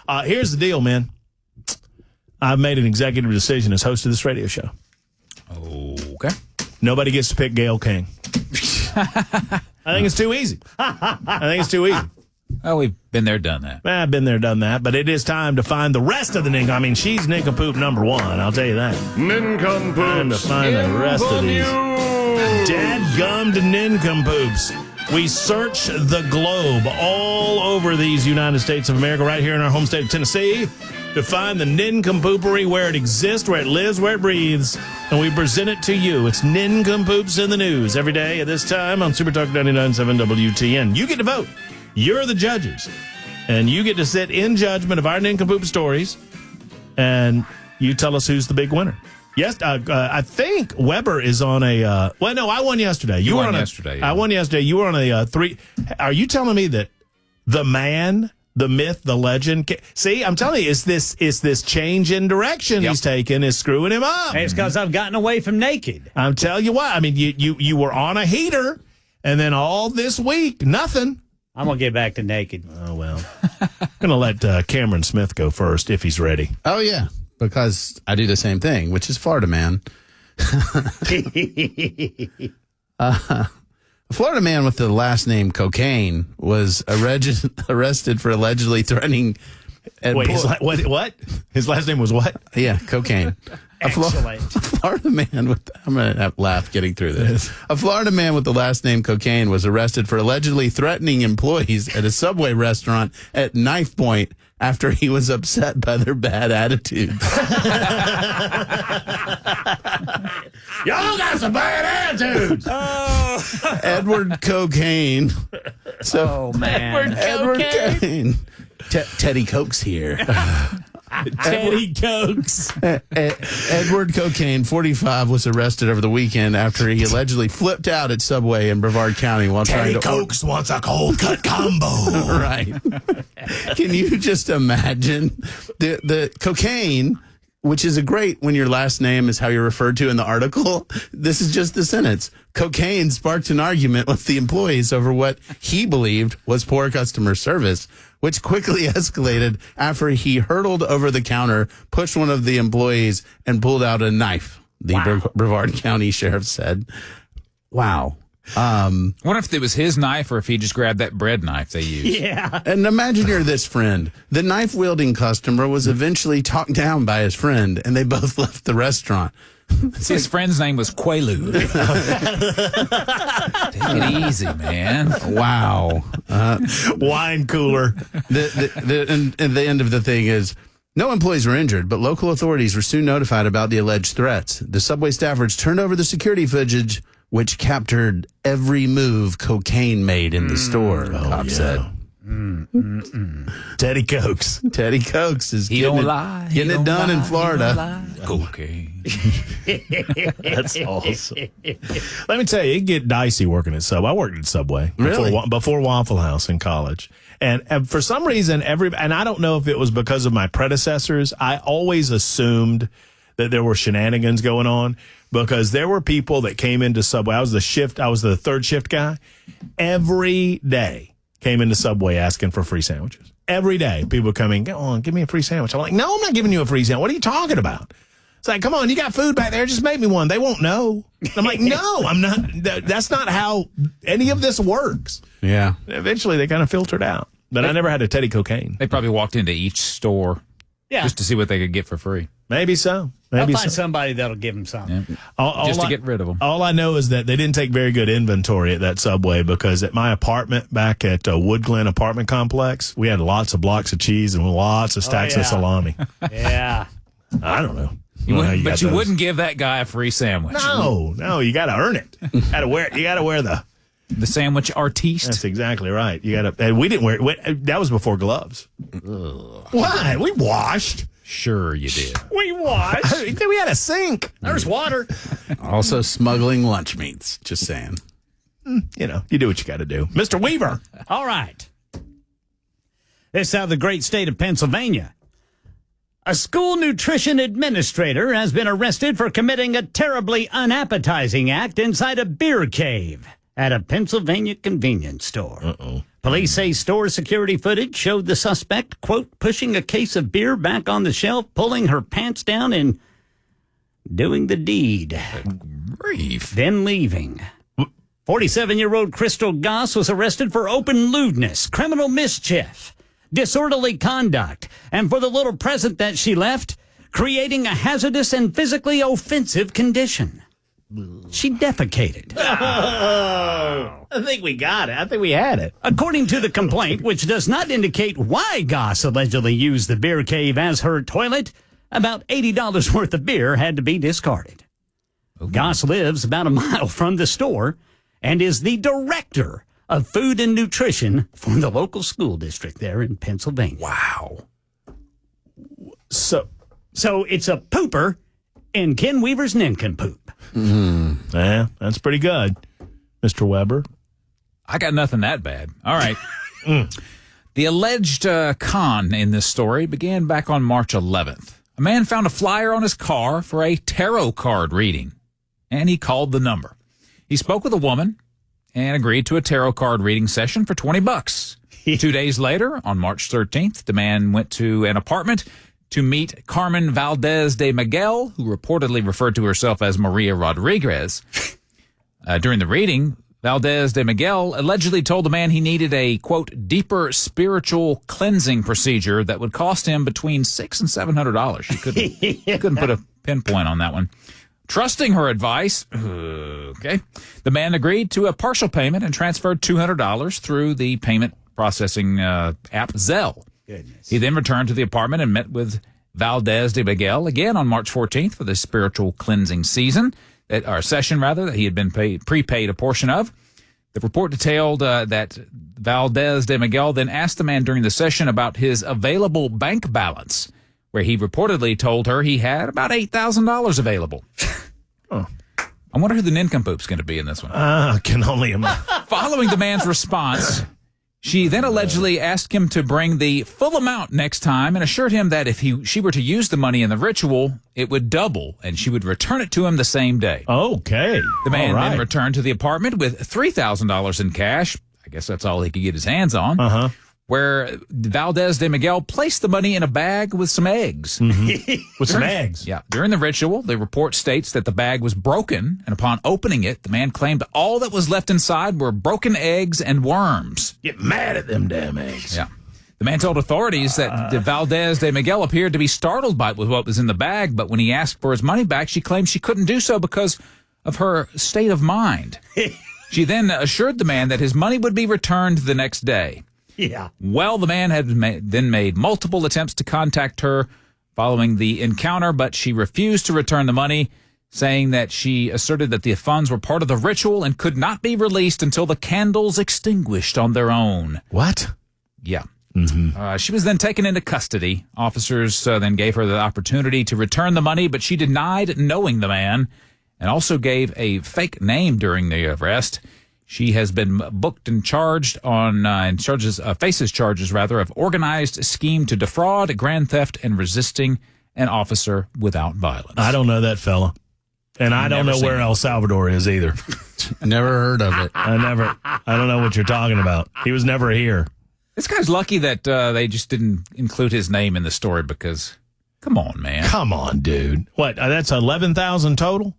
Here's the deal, man. I've made an executive decision as host of this radio show. Okay. Nobody gets to pick Gayle King. I think it's too easy. Well, we've been there, done that. I've been there, done that. But it is time to find the rest of the Nincompoop. I mean, she's Nincompoop number one. I'll tell you that. Nincompoop. Time to find the rest of these dadgummed Nincompoops. We search the globe all over these United States of America, right here in our home state of Tennessee, to find the Nincompoopery where it exists, where it lives, where it breathes, and we present it to you. It's Nincompoops in the News every day at this time on Super Talk 99.7 WTN. You get to vote. You're the judges, and you get to sit in judgment of our Nincompoop stories, and you tell us who's the big winner. Yes, I think Weber is on a. Well, no, I won yesterday. You won yesterday. Yeah. I won yesterday. You were on a 3. Are you telling me that the man, the myth, the legend? See, I'm telling you, it's this change in direction he's taken is screwing him up. Hey, it's because I've gotten away from naked. I'm telling you what. I mean, you were on a heater, and then all this week, nothing. I'm going to get back to naked. Oh, well. I'm going to let Cameron Smith go first if he's ready. Oh, yeah, because I do the same thing, which is Florida man. A Florida man with the last name Cocaine was arrested for allegedly threatening... Wait, what? His last name was what? Yeah, Cocaine. Excellent. A Florida man with... I'm going to laugh getting through this. A Florida man with the last name Cocaine was arrested for allegedly threatening employees at a Subway restaurant at knife point after he was upset by their bad attitudes. Y'all got some bad attitudes. Edward Cocaine. Oh, man. Edward Cocaine. Teddy Cokes here. Teddy Cokes. Edward Cocaine, 45, was arrested over the weekend after he allegedly flipped out at Subway in Brevard County while Teddy trying to... Cokes wants a cold cut combo. Right. Can you just imagine the cocaine, which is a great when your last name is how you're referred to in the article. This is just the sentence. Cocaine sparked an argument with the employees over what he believed was poor customer service, which quickly escalated after he hurtled over the counter, pushed one of the employees, and pulled out a knife, the Brevard County Sheriff said. Wow. I wonder if it was his knife or if he just grabbed that bread knife they used. Yeah. And imagine you're this friend. The knife-wielding customer was eventually talked down by his friend, and they both left the restaurant. His friend's name was Quaalude. Take it easy, man. Wow. Wine cooler. And the end of the thing is, no employees were injured, but local authorities were soon notified about the alleged threats. The Subway staffers turned over the security footage, which captured every move Cocaine made in the store, the cop said. Teddy Cokes. Teddy Cokes is He getting don't it, lie. getting it done in Florida. Cocaine. That's awesome. Let me tell you, it get dicey working at Subway. I worked at Subway before Waffle House in college. And for some reason, and I don't know if it was because of my predecessors, I always assumed that there were shenanigans going on because there were people that came into Subway. I was the third shift guy. Every day came into Subway asking for free sandwiches. Every day, people would come in, go on, give me a free sandwich. I'm like, no, I'm not giving you a free sandwich. What are you talking about? It's like, come on, you got food back there. Just make me one. They won't know. I'm like, no, I'm not. That's not how any of this works. Yeah. Eventually, they kind of filtered out. But I never had a Teddy Cocaine. They probably walked into each store just to see what they could get for free. Maybe so. I'll find somebody that'll give him something. Yeah. Just to get rid of them. All I know is that they didn't take very good inventory at that Subway because at my apartment back at Wood Glen apartment complex, we had lots of blocks of cheese and lots of stacks of salami. Yeah. I don't know. You wouldn't give that guy a free sandwich. No, you got to earn it. You got to wear the sandwich artiste. That's exactly right. You got to. And we didn't wear. That was before gloves. Why? We washed. Sure, you did. We washed. We had a sink. There's water. Also smuggling lunch meats. Just saying. You do what you got to do, Mr. Weaver. All right. This is out of the great state of Pennsylvania. A school nutrition administrator has been arrested for committing a terribly unappetizing act inside a beer cave at a Pennsylvania convenience store. Police say store security footage showed the suspect, quote, pushing a case of beer back on the shelf, pulling her pants down, and doing the deed. Grief. Then leaving. 47-year-old Crystal Goss was arrested for open lewdness, criminal mischief, disorderly conduct, and for the little present that she left, creating a hazardous and physically offensive condition. She defecated. Oh, I think we got it. I think we had it. According to the complaint, which does not indicate why Goss allegedly used the beer cave as her toilet, about $80 worth of beer had to be discarded. Okay. Goss lives about a mile from the store and is the director of food and nutrition for the local school district there in Pennsylvania. Wow. So it's a pooper in Ken Weaver's Nincompoop. Yeah, that's pretty good, Mr. Weber. I got nothing that bad. All right. The alleged con in this story began back on March 11th. A man found a flyer on his car for a tarot card reading, and he called the number. He spoke with a woman and agreed to a tarot card reading session for $20. 2 days later, on March 13th, the man went to an apartment to meet Carmen Valdez de Miguel, who reportedly referred to herself as Maria Rodriguez. During the reading, Valdez de Miguel allegedly told the man he needed a, quote, deeper spiritual cleansing procedure that would cost him between $600 and $700. She couldn't put a pinpoint on that one. Trusting her advice, okay, the man agreed to a partial payment and transferred $200 through the payment processing app Zelle. Goodness. He then returned to the apartment and met with Valdez de Miguel again on March 14th for the spiritual cleansing session that he had been prepaid a portion of. The report detailed that Valdez de Miguel then asked the man during the session about his available bank balance, where he reportedly told her he had about $8,000 available. Oh. I wonder who the Nincompoop's going to be in this one. I can only imagine. Following the man's response, she then allegedly asked him to bring the full amount next time and assured him that if she were to use the money in the ritual, it would double and she would return it to him the same day. Okay. The man All right. then returned to the apartment with $3,000 in cash. I guess that's all he could get his hands on. Where Valdez de Miguel placed the money in a bag with some eggs. With some eggs. Yeah. During the ritual, the report states that the bag was broken, and upon opening it, the man claimed all that was left inside were broken eggs and worms. Get mad at them damn eggs. Yeah. The man told authorities that Valdez de Miguel appeared to be startled by what was in the bag, but when he asked for his money back, she claimed she couldn't do so because of her state of mind. She then assured the man that his money would be returned the next day. Yeah. Well, the man had then made multiple attempts to contact her following the encounter, but she refused to return the money, saying that she asserted that the funds were part of the ritual and could not be released until the candles extinguished on their own. What? Yeah. She was then taken into custody. Officers then gave her the opportunity to return the money, but she denied knowing the man and also gave a fake name during the arrest. She has been booked and charged faces charges of organized scheme to defraud, grand theft, and resisting an officer without violence. I don't know that fella. And I don't know where El Salvador is either. Never heard of it. I don't know what you're talking about. He was never here. This guy's lucky that they just didn't include his name in the story because, come on, man. Come on, dude. What? That's 11,000 total?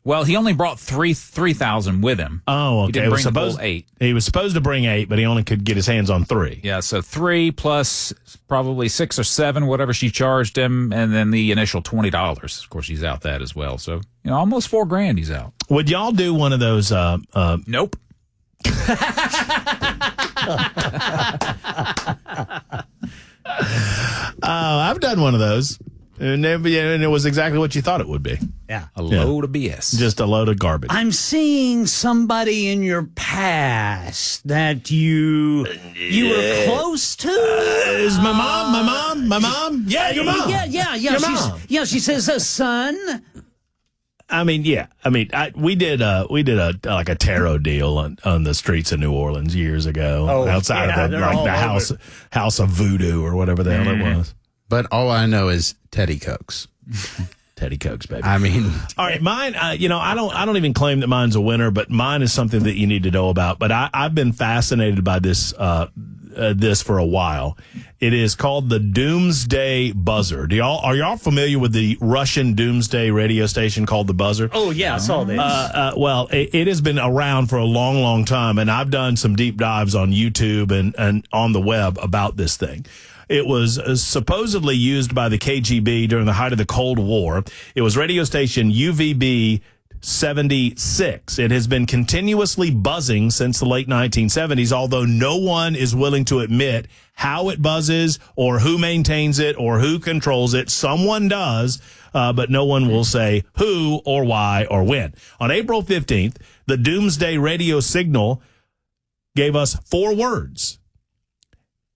Well, he only brought 3,000 with him. Oh, okay. He didn't bring the full 8. He was supposed to bring 8, but he only could get his hands on 3. Yeah, so 3 plus probably 6 or 7, whatever she charged him, and then the initial $20. Of course, he's out that as well. So, almost $4,000 he's out. Would y'all do one of those? Nope. I've done one of those. And it was exactly what you thought it would be. Yeah. A load of BS. Just a load of garbage. I'm seeing somebody in your past that you were close to. Is my mom? Yeah, your mom. Yeah. Your mom. She says, son. I mean, yeah. I mean, we did a like a tarot deal on the streets of New Orleans years ago, outside of the house of voodoo or whatever the hell it was. But all I know is Teddy Cokes. Teddy Cokes, baby. I mean, all right, mine. I don't even claim that mine's a winner, but mine is something that you need to know about. But I've been fascinated by this for a while. It is called the Doomsday Buzzer. Are y'all familiar with the Russian Doomsday radio station called the Buzzer? Oh yeah, I saw this. Well, it has been around for a long, long time, and I've done some deep dives on YouTube and on the web about this thing. It was supposedly used by the KGB during the height of the Cold War. It was radio station UVB 76. It has been continuously buzzing since the late 1970s, although no one is willing to admit how it buzzes or who maintains it or who controls it. Someone does, but no one will say who or why or when. On April 15th, the Doomsday radio signal gave us 4 words.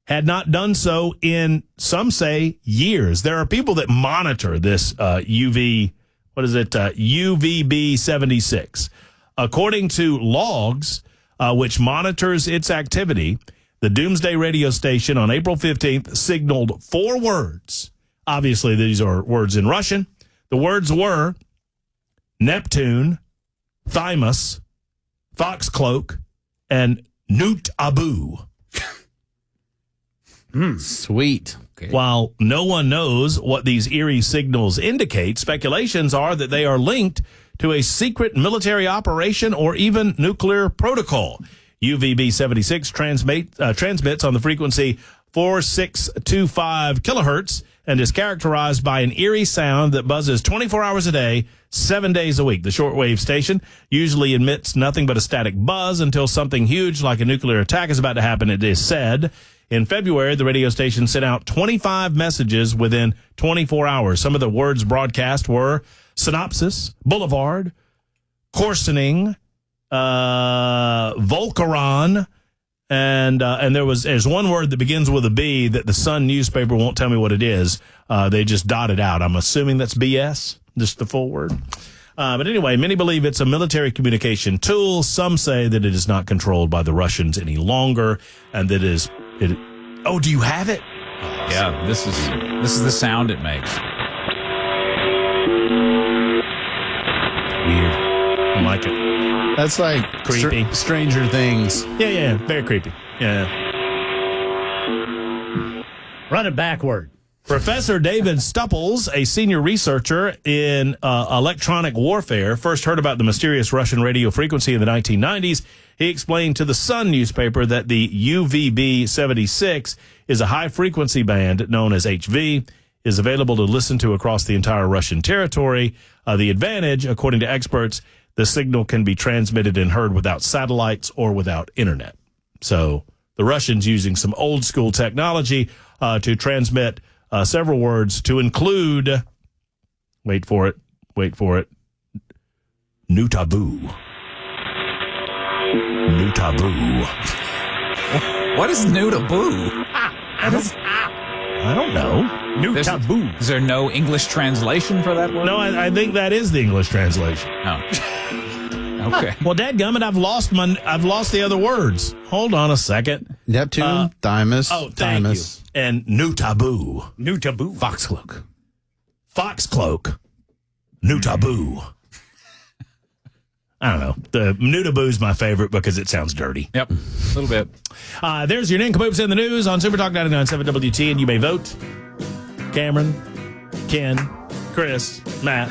Had not done so in, some say, years. There are people that monitor this UVB 76. According to logs, which monitors its activity, the Doomsday radio station on April 15th signaled 4 words. Obviously, these are words in Russian. The words were Neptune, Thymus, Foxcloak, and Nootabu. Sweet. Okay. While no one knows what these eerie signals indicate, speculations are that they are linked to a secret military operation or even nuclear protocol. UVB 76 transmits on the frequency 4625 kilohertz and is characterized by an eerie sound that buzzes 24 hours a day, 7 days a week. The shortwave station usually emits nothing but a static buzz until something huge like a nuclear attack is about to happen, it is said. In February, the radio station sent out 25 messages within 24 hours. Some of the words broadcast were synopsis, boulevard, coarsening, Volcaron, and there's one word that begins with a B that the Sun newspaper won't tell me what it is. They just dotted out. I'm assuming that's BS, just the full word. But anyway, many believe it's a military communication tool. Some say that it is not controlled by the Russians any longer, and that it. Oh, do you have it? Yeah, this is the sound it makes. Weird. I like it. That's like Creepy. Stranger Things. Yeah, very creepy. Yeah. Run it backward. Professor David Stupples, a senior researcher in electronic warfare, first heard about the mysterious Russian radio frequency in the 1990s. He explained to the Sun newspaper that the UVB 76 is a high-frequency band known as HV, is available to listen to across the entire Russian territory. The advantage, according to experts, the signal can be transmitted and heard without satellites or without internet. So the Russians using some old-school technology to transmit several words to include, wait for it, Nootabu. Nootabu. What is Nootabu? I don't know. Nootabu. Is there no English translation for that word? No, I think that is the English translation. Oh. Okay. Well, dadgummit, I've lost the other words. Hold on a second. Neptune, Thymus. Oh, thank Thymus. you. And Nootabu. Nootabu. Foxcloak. Foxcloak. Nootabu. I don't know. The Nootabu's my favorite because it sounds dirty. Yep. A little bit. There's your Nincompoop's in the news on Super Talk 99.7 WT, and you may vote. Cameron, Ken, Chris, Matt,